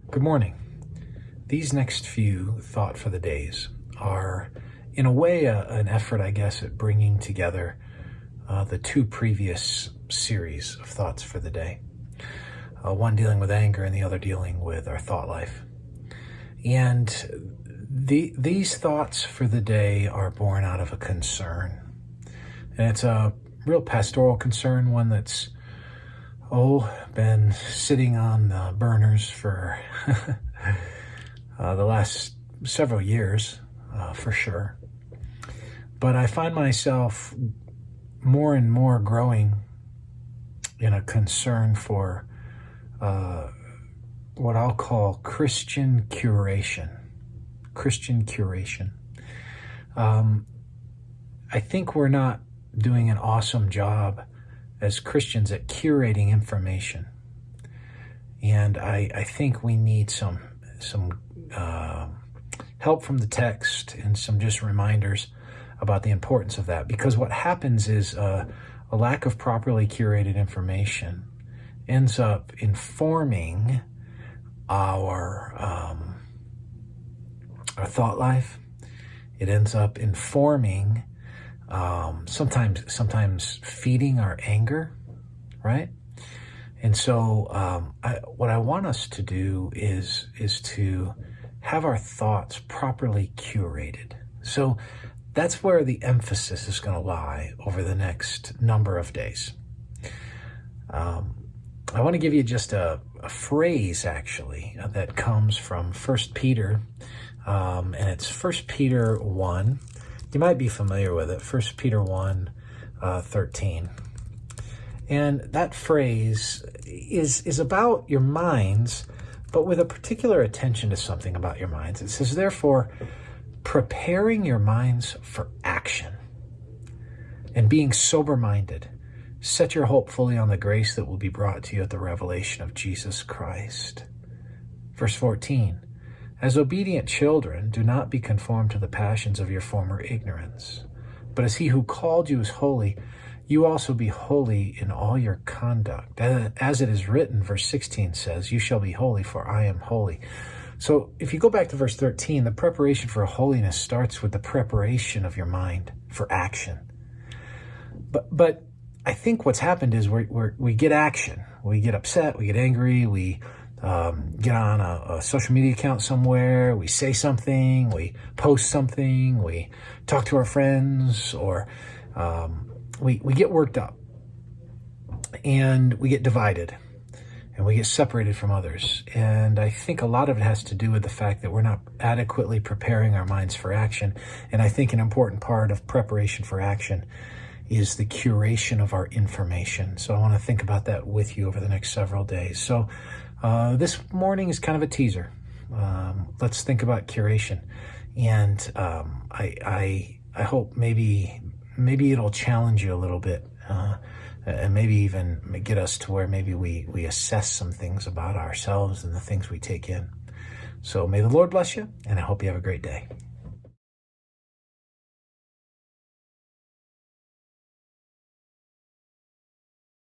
Good morning. These next few Thought for the Days are, in a way, an effort, I guess, at bringing together the two previous series of Thoughts for the Day. One dealing with anger and the other dealing with our thought life. And these thoughts for the day are born out of a concern. And it's a real pastoral concern, one that's been sitting on the burners for the last several years, for sure. But I find myself more and more growing in a concern for what I'll call Christian curation. Christian curation. I think we're not doing an awesome job as Christians at curating information. And I think we need some help from the text and some just reminders about the importance of that. Because what happens is a lack of properly curated information ends up informing our thought life. It ends up informing sometimes feeding our anger, right? And so what I want us to do is to have our thoughts properly curated. So that's where the emphasis is going to lie over the next number of days. I want to give you just a phrase, actually, that comes from 1 Peter, and it's 1 Peter 1. You might be familiar with it, 1 Peter 1, 13. And that phrase is about your minds, but with a particular attention to something about your minds. It says, therefore, preparing your minds for action and being sober-minded, set your hope fully on the grace that will be brought to you at the revelation of Jesus Christ. Verse 14. As obedient children, do not be conformed to the passions of your former ignorance. But as he who called you is holy, you also be holy in all your conduct. As it is written, verse 16 says, you shall be holy, for I am holy. So if you go back to verse 13, the preparation for holiness starts with the preparation of your mind for action. But I think what's happened is we get action. We get upset, we get angry, we get on a social media account somewhere, we say something, we post something, we talk to our friends, or we get worked up, and we get divided, and we get separated from others. And I think a lot of it has to do with the fact that we're not adequately preparing our minds for action. And I think an important part of preparation for action is the curation of our information. So I want to think about that with you over the next several days. So this morning is kind of a teaser. Let's think about curation, and I hope maybe it'll challenge you a little bit, and maybe even get us to where maybe we assess some things about ourselves and the things we take in. So may the Lord bless you, and I hope you have a great day.